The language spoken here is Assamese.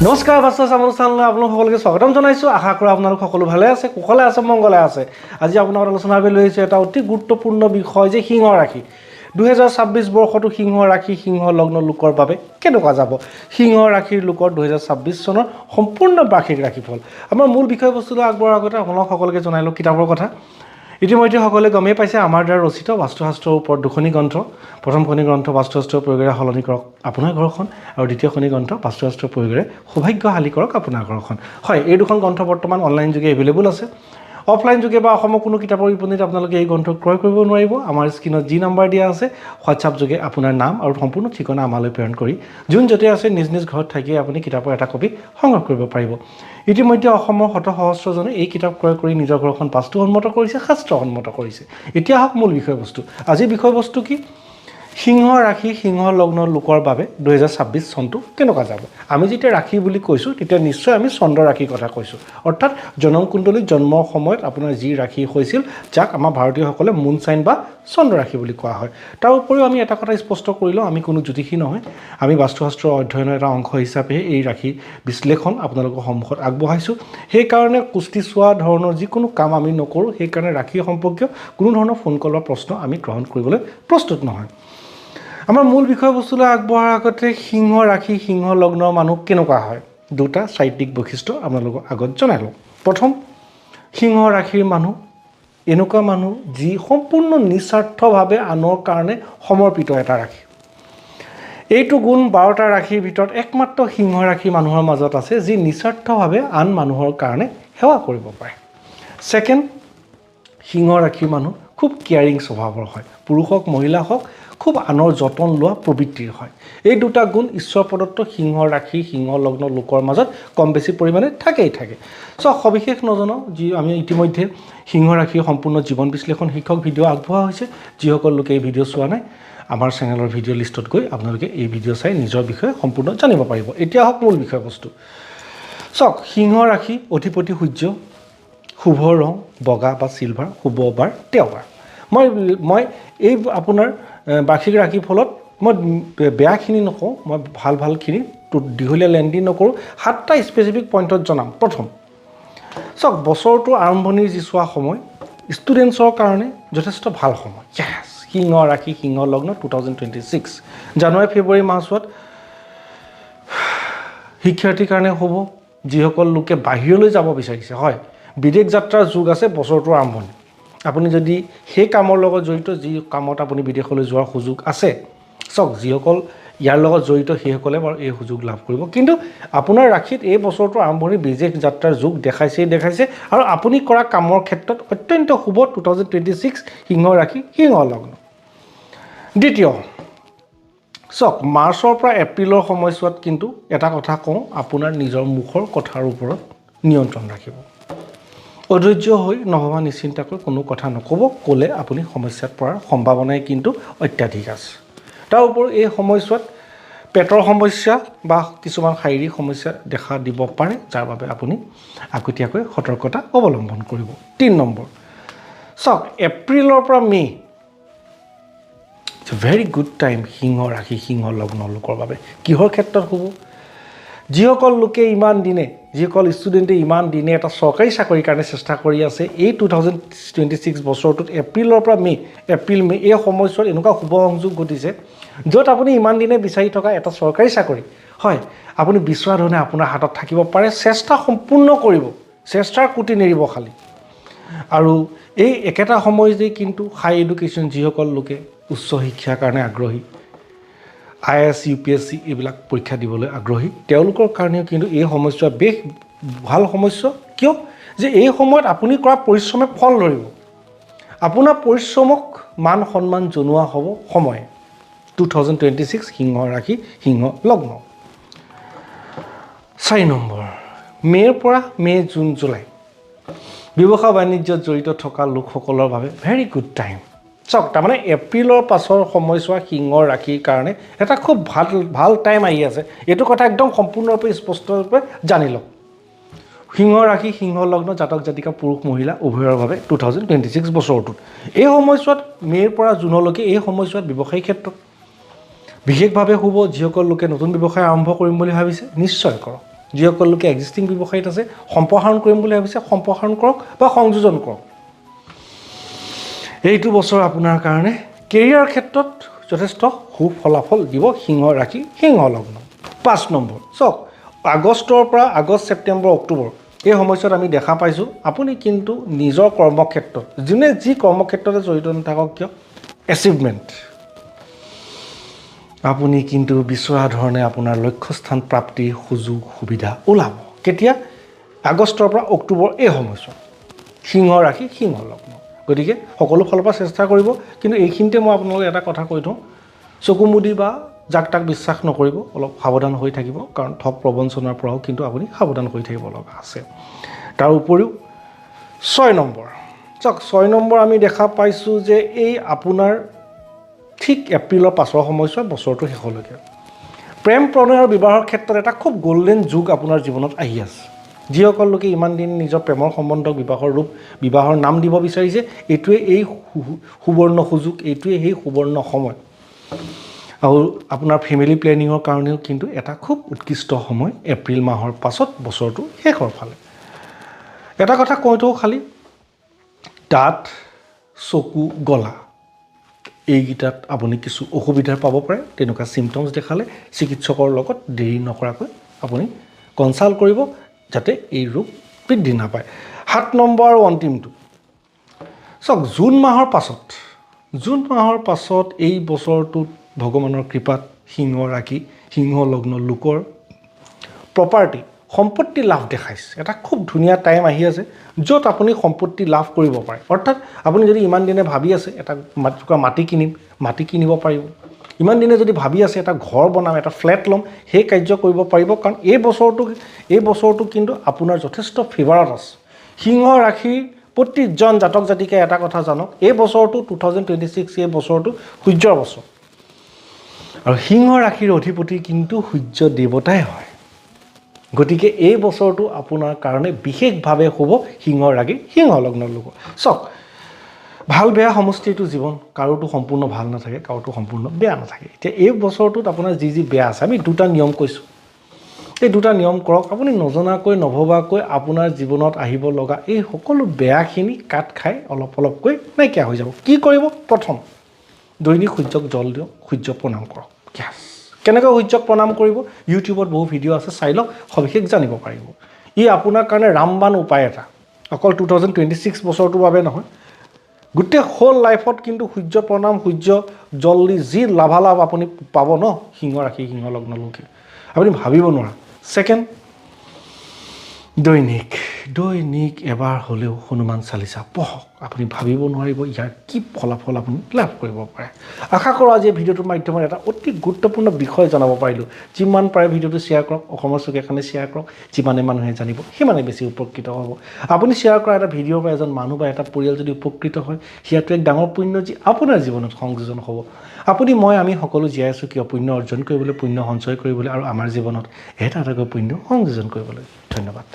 নমস্কাৰ বাস্তু আছাম অনুষ্ঠানলৈ আপোনালোক সকলোকে স্বাগতম জনাইছোঁ। আশা কৰোঁ আপোনালোক সকলো ভালে আছে, কুশলে আছে, মংগলে আছে। আজি আপোনাৰ আলোচনাৰ বাবে লৈ আহিছোঁ এটা অতি গুৰুত্বপূৰ্ণ বিষয় যে সিংহ ৰাশি 2026 বৰ্ষটো সিংহ ৰাশি সিংহ লগ্ন লোকৰ বাবে কেনেকুৱা যাব। সিংহ ৰাশিৰ লোকৰ 2026 চনৰ সম্পূৰ্ণ বাৰ্ষিক ৰাশিফল। আমাৰ মূল বিষয়বস্তুলৈ আগবঢ়াৰ আগতে আপোনালোক সকলোকে জনাই লওঁ কিতাপৰ কথা। ইতিমধ্যে সকলোৱে গমেই পাইছে আমাৰ দ্বাৰা ৰচিত বাস্তুশাস্ত্ৰৰ ওপৰত দুখনি গ্ৰন্থ। প্ৰথমখনি গ্ৰন্থ বাস্তুশাস্ত্ৰৰ প্ৰয়োগেৰে সলনি কৰক আপোনাৰ ঘৰখন, আৰু দ্বিতীয়খনি গ্ৰন্থ বাস্তুশাস্ত্ৰৰ প্ৰয়োগেৰে সৌভাগ্যশালী কৰক আপোনাৰ ঘৰখন। হয়, এই দুখন গ্ৰন্থ বৰ্তমান অনলাইন যোগে এভেইলেবল আছে। অফলাইন যোগে বা অসমৰ কোনো কিতাপৰ বিপণীত আপোনালোকে এই গ্ৰন্থ ক্ৰয় কৰিব নোৱাৰিব। আমাৰ স্ক্ৰীণত যি নম্বৰ দিয়া আছে হোৱাটছআপ যোগে আপোনাৰ নাম আৰু সম্পূৰ্ণ ঠিকনা আমালৈ প্ৰেৰণ কৰি যোন য'তে আছে নিজ নিজ ঘৰত থাকিয়ে আপুনি কিতাপৰ এটা কপি সংগ্ৰহ কৰিব পাৰিব। ইতিমধ্যে অসমৰ শত সহস্ৰজনে এই কিতাপ ক্ৰয় কৰি নিজৰ ঘৰখন বাস্তুসন্মত কৰিছে, শাস্ত্ৰসন্মত কৰিছে। এতিয়া হওক মূল বিষয়বস্তু। আজিৰ বিষয়বস্তু কি? সিংহ ৰাশি সিংহ লগ্নৰ লোকৰ বাবে 2026 চনটো কেনেকুৱা যাব। আমি যেতিয়া ৰাশি বুলি কৈছোঁ তেতিয়া নিশ্চয় আমি চন্দ্ৰ ৰাশিৰ কথা কৈছোঁ, অৰ্থাৎ জনম কুণ্ডলীত জন্মৰ সময়ত আপোনাৰ যি ৰাশি হৈছিল যাক আমাৰ ভাৰতীয়সকলে মুন চাইন বা চন্দ্ৰ ৰাশি বুলি কোৱা হয়। তাৰ উপৰিও আমি এটা কথা স্পষ্ট কৰি লওঁ, আমি কোনো জ্যোতিষী নহয়, আমি বাস্তুশাস্ত্ৰৰ অধ্যয়নৰ এটা অংশ হিচাপেহে এই ৰাশি বিশ্লেষণ আপোনালোকৰ সন্মুখত আগবঢ়াইছোঁ। সেইকাৰণে কুস্তি চোৱা ধৰণৰ যিকোনো কাম আমি নকৰোঁ। সেইকাৰণে ৰাশি সম্পৰ্কীয় কোনো ধৰণৰ ফোন কল বা প্ৰশ্ন আমি গ্ৰহণ কৰিবলৈ প্ৰস্তুত নহয়। আমাৰ মূল বিষয়বস্তুলৈ আগবঢ়াৰ আগতে সিংহ ৰাশি সিংহ লগ্নৰ মানুহ কেনেকুৱা হয়, দুটা চাৰিত্ৰিক বৈশিষ্ট্য আপোনালোকৰ আগত জনাই লওঁ। প্ৰথম, সিংহ ৰাশিৰ মানুহ এনেকুৱা মানুহ যি সম্পূৰ্ণ নিস্বাৰ্থভাৱে আনৰ কাৰণে সমৰ্পিত এটা ৰাশি। এইটো গুণ 12টা ৰাশিৰ ভিতৰত একমাত্ৰ সিংহ ৰাশি মানুহৰ মাজত আছে যি নিস্বাৰ্থভাৱে আন মানুহৰ কাৰণে সেৱা কৰিব পাৰে। ছেকেণ্ড, সিংহ ৰাশিৰ মানুহ খুব কেয়াৰিং স্বভাৱৰ হয়। পুৰুষ হওক মহিলা হওক খুব আনৰ যতন লোৱা প্ৰবৃত্তিৰ হয়। এই দুটা গুণ ঈশ্বৰ প্ৰদত্ত সিংহ ৰাশি সিংহ লগ্ন লোকৰ মাজত কম বেছি পৰিমাণে থাকে। সবিশেষ নজনাওঁ, যি আমি ইতিমধ্যে সিংহ ৰাশিৰ সম্পূৰ্ণ জীৱন বিশ্লেষণ শিক্ষক ভিডিঅ' আগবঢ়োৱা হৈছে। যিসকল লোকে এই ভিডিঅ' চোৱা নাই, আমাৰ চেনেলৰ ভিডিঅ' লিষ্টত গৈ আপোনালোকে এই ভিডিঅ' চাই নিজৰ বিষয়ে সম্পূৰ্ণ জানিব পাৰিব। এতিয়া হওক মূল বিষয়বস্তু। চাওক, সিংহ ৰাশি অধিপতি সূৰ্য, শুভ ৰং বগা বা চিলভাৰ, শুভ বাৰ দেওবাৰ। মই এই আপোনাৰ বাৰ্ষিক ৰাশিফলত মই বেয়াখিনি নকওঁ, মই ভালখিনি দীঘলীয়া লেণ্ডি নকৰোঁ। 7টা স্পেচিফিক পইণ্টত জনাম। প্ৰথম, চাওক, বছৰটোৰ আৰম্ভণিৰ যি চোৱা সময় ষ্টুডেণ্টছৰ কাৰণে যথেষ্ট ভাল সময়। সিংহ ৰাশি সিংহ লগ্ন 2026 জানুৱাৰী ফেব্ৰুৱাৰী মাহছোৱাত শিক্ষাৰ্থীৰ কাৰণে হ'ব। যিসকল লোকে বাহিৰলৈ যাব বিচাৰিছে, হয়, বিদেশ যাত্ৰাৰ যুগ আছে বছৰটোৰ আৰম্ভণি। আপুনি যদি সেই কামৰ লগত জড়িত, যি কামত আপুনি বিদেশলৈ যোৱাৰ সুযোগ আছে, চাওক, যিসকল ইয়াৰ লগত জড়িত সেইসকলে বাৰু এই সুযোগ লাভ কৰিব। কিন্তু আপোনাৰ ৰাশিত এই বছৰটোৰ আৰম্ভণি বিদেশ যাত্ৰাৰ যুগ দেখাইছে আৰু আপুনি কৰা কামৰ ক্ষেত্ৰত অত্যন্ত শুভ 2026 সিংহ ৰাশি সিংহ লগ্ন। দ্বিতীয়, চাওক, মাৰ্চৰ পৰা এপ্ৰিলৰ সময়ছোৱাত কিন্তু এটা কথা কওঁ, আপোনাৰ নিজৰ মুখৰ কথাৰ ওপৰত নিয়ন্ত্ৰণ ৰাখিব। অধৈৰ্য হৈ নহবা নিশ্চিন্তাকৈ কোনো কথা নক'ব, ক'লে আপুনি সমস্যাত পৰাৰ সম্ভাৱনাই কিন্তু অত্যাধিক আছে। তাৰ উপৰিও এই সময়ছোৱাত পেটৰ সমস্যা বা কিছুমান শাৰীৰিক সমস্যা দেখা দিব পাৰে, যাৰ বাবে আপুনি আগতীয়াকৈ সতৰ্কতা অৱলম্বন কৰিব। 3 নম্বৰ, চাওক, এপ্ৰিলৰ পৰা মে' ভেৰি গুড টাইম সিংহ ৰাশি সিংহ লগ্ন লোকৰ বাবে। কিহৰ ক্ষেত্ৰত হ'ব? যিসকল লোকে যিসকল ষ্টুডেণ্টে ইমান দিনে এটা চৰকাৰী চাকৰিৰ কাৰণে চেষ্টা কৰি আছে, এই 2026 বছৰটোত এপ্ৰিলৰ পৰা এপ্ৰিল মে' এই সময়ছোৱাত এনেকুৱা শুভ সংযোগ ঘটিছে য'ত আপুনি ইমান দিনে বিচাৰি থকা এটা চৰকাৰী চাকৰি, হয়, আপুনি বিচৰা ধৰণে আপোনাৰ হাতত থাকিব পাৰে। চেষ্টা সম্পূৰ্ণ কৰিব, চেষ্টাৰ কুটি নেৰিব খালী। আৰু এই একেটা সময়তেই কিন্তু হাই এডুকেশ্যন, যিসকল লোকে উচ্চ শিক্ষাৰ কাৰণে আগ্ৰহী, IAS UPSC এইবিলাক পৰীক্ষা দিবলৈ আগ্ৰহী, তেওঁলোকৰ কাৰণেও কিন্তু এই সময়ছোৱা বেশ ভাল সময়ছোৱা। কিয়? যে এই সময়ত আপুনি কৰা পৰিশ্ৰমে ফল ধৰিব। আপোনাৰ পৰিশ্ৰমক মান সন্মান জনোৱা হ'ব সময়। 2026 সিংহ ৰাশি সিংহ লগ্ন। 4 নম্বৰ, মে'ৰ পৰা জুন জুলাই ব্যৱসায় বাণিজ্যত জড়িত থকা লোকসকলৰ বাবে ভেৰি গুড টাইম। চাওক, তাৰমানে এপ্ৰিলৰ পাছৰ সময়ছোৱা সিংহ ৰাশিৰ কাৰণে এটা খুব ভাল টাইম আহি আছে। এইটো কথা একদম সম্পূৰ্ণৰূপে স্পষ্টৰূপে জানি লওক। সিংহ ৰাশি সিংহ লগ্ন জাতক জাতিকা পুৰুষ মহিলা উভয়ৰ বাবে 2026 বছৰটোত এই সময়ছোৱাত মে'ৰ পৰা জুনলৈকে এই সময়ছোৱাত ব্যৱসায়িক ক্ষেত্ৰত বিশেষভাৱে শুভ। যিসকল লোকে নতুন ব্যৱসায় আৰম্ভ কৰিম বুলি ভাবিছে নিশ্চয় কৰক। যিসকল লোকে এক্সিষ্টিং ব্যৱসায়ত আছে সম্প্ৰসাৰণ কৰিম বুলি ভাবিছে সম্প্ৰসাৰণ কৰক বা সংযোজন কৰক এইটো বছৰ আপোনাৰ কাৰণে কেৰিয়াৰ ক্ষেত্ৰত যথেষ্ট সুফলাফল দিব সিংহ ৰাশি সিংহ লগ্ন 5 নম্বৰ চাওক আগষ্টৰ পৰা আগষ্ট ছেপ্টেম্বৰ অক্টোবৰ এই সময়ছোৱাত আমি দেখা পাইছোঁ আপুনি কিন্তু নিজৰ কৰ্মক্ষেত্ৰত যোনে যি কৰ্মক্ষেত্ৰতে জড়িত নাথাকক কিয় এচিভমেণ্ট আপুনি কিন্তু বিচৰা ধৰণে আপোনাৰ লক্ষ্যস্থান প্ৰাপ্তিৰ সুযোগ সুবিধা ওলাব কেতিয়া আগষ্টৰ পৰা অক্টোবৰ এই সময়ছোৱাত সিংহ ৰাশি সিংহ লগ্ন গতিকে সকলো ফালৰ পৰা চেষ্টা কৰিব কিন্তু এইখিনিতে মই আপোনালোকক এটা কথা কৈ থওঁ চকু মুদি বা যাক তাক বিশ্বাস নকৰিব অলপ সাৱধান হৈ থাকিব কাৰণ ঠগ প্ৰবঞ্চনাৰ পৰাও কিন্তু আপুনি সাৱধান হৈ থাকিব লগা আছে তাৰ উপৰিও 6 নম্বৰ চাওক 6 নম্বৰ আমি দেখা পাইছোঁ যে এই আপোনাৰ ঠিক এপ্ৰিলৰ পাছৰ সময়ছোৱা বছৰটো শেষলৈকে প্ৰেম প্ৰণয় আৰু বিবাহৰ ক্ষেত্ৰত এটা খুব গোল্ডেন যুগ আপোনাৰ জীৱনত আহি আছে যিসকল লোকে ইমান দিন নিজৰ প্ৰেমৰ সম্বন্ধক বিবাহৰ ৰূপ বিবাহৰ নাম দিব বিচাৰিছে এইটোৱে এই সুবৰ্ণ সুযোগ এইটোৱে সেই সুবৰ্ণ সময় আৰু আপোনাৰ ফেমিলি প্লেনিঙৰ কাৰণেও কিন্তু এটা খুব উৎকৃষ্ট সময় এপ্ৰিল মাহৰ পাছত বছৰটো শেষৰ ফালে এটা কথা কৈ থওঁ খালি দাঁত চকু গলা এইকেইটাত আপুনি কিছু অসুবিধা পাব পাৰে তেনেকুৱা চিমটমছ দেখালে চিকিৎসকৰ লগত দেৰি নকৰাকৈ আপুনি কনচাল্ট কৰিব যাতে এই ৰোগ বৃদ্ধি নাপায় 7 নম্বৰ আৰু অন্তিমটো চাওক জুন মাহৰ পাছত এই বছৰটোত ভগৱানৰ কৃপাত সিংহ ৰাশি সিংহ লগ্ন লোকৰ প্ৰপাৰ্টি সম্পত্তি লাভ দেখাইছে এটা খুব ধুনীয়া টাইম আহি আছে য'ত আপুনি সম্পত্তি লাভ কৰিব পাৰে অৰ্থাৎ আপুনি যদি ইমান দিনে ভাবি আছে এটা মাটি কিনিব পাৰিব ইমান দিনে যদি ভাবি আছে এটা ঘৰ বনাম এটা ফ্লেট ল'ম সেই কাৰ্য কৰিব পাৰিব কাৰণ এই বছৰটো কিন্তু আপোনাৰ যথেষ্ট ফেভাৰত আছে সিংহ ৰাশিৰ প্ৰতিজন জাতক জাতিকে এটা কথা জানক এই বছৰটো 2026 এই বছৰটো সূৰ্যৰ বছৰ আৰু সিংহ ৰাশিৰ অধিপতি কিন্তু সূৰ্য দেৱতাই হয় গতিকে এই বছৰটো আপোনাৰ কাৰণে বিশেষভাৱে শুভ সিংহ ৰাশি সিংহ লগ্নৰ লোক চাওক ভাল বেয়া সমষ্টিটো জীৱন কাৰোটো সম্পূৰ্ণ ভাল নাথাকে কাৰোটো সম্পূৰ্ণ বেয়া নাথাকে এতিয়া এই বছৰটোত আপোনাৰ যি বেয়া আছে আমি দুটা নিয়ম কৈছোঁ এই দুটা নিয়ম কৰক আপুনি নজনাকৈ নভবাকৈ আপোনাৰ জীৱনত আহিব লগা এই সকলো বেয়াখিনি কাট খাই অলপ অলপকৈ নাইকিয়া হৈ যাব কি কৰিব প্ৰথম দৈনিক সূৰ্যক জল দিয়ক সূৰ্যক প্ৰণাম কৰক কেনেকৈ সূৰ্যক প্ৰণাম কৰিব ইউটিউবত বহু ভিডিঅ' আছে চাই লওক সবিশেষ জানিব পাৰিব ই আপোনাৰ কাৰণে ৰামবান উপায় এটা অকল 2026 বছৰটোৰ বাবে নহয় গোটেই হোল লাইফত কিন্তু সূৰ্য প্ৰণাম সূৰ্য জল দি যি লাভালাভ আপুনি পাব ন সিংহ ৰাশি সিংহ লগ্ন লোকে আপুনি ভাবিব নোৱাৰা সেকেন্ড দৈনিক এবাৰ হ'লেও হনুমান চালিচা পঢ়ক আপুনি ভাবিব নোৱাৰিব ইয়াৰ কি ফলাফল আপুনি লাভ কৰিব পাৰে আশা কৰোঁ আজি এই ভিডিঅ'টোৰ মাধ্যমত এটা অতি গুৰুত্বপূৰ্ণ বিষয় জনাব পাৰিলোঁ যিমান পাৰে ভিডিঅ'টো শ্বেয়াৰ কৰক অসমৰ চুকে কাণে শ্বেয়াৰ কৰক যিমানে মানুহে জানিব সিমানে বেছি উপকৃত হ'ব আপুনি শ্বেয়াৰ কৰা এটা ভিডিঅ'ৰ পৰা এজন মানুহ বা এটা পৰিয়াল যদি উপকৃত হয় সিয়াটো এক ডাঙৰ পুণ্য যি আপোনাৰ জীৱনত সংযোজন হ'ব আপুনি আমি সকলো জীয়াই আছোঁ কিয় পুণ্য অৰ্জন কৰিবলৈ পুণ্য সঞ্চয় কৰিবলৈ আৰু আমাৰ জীৱনত এটা পুণ্য সংযোজন কৰিবলৈ ধন্যবাদ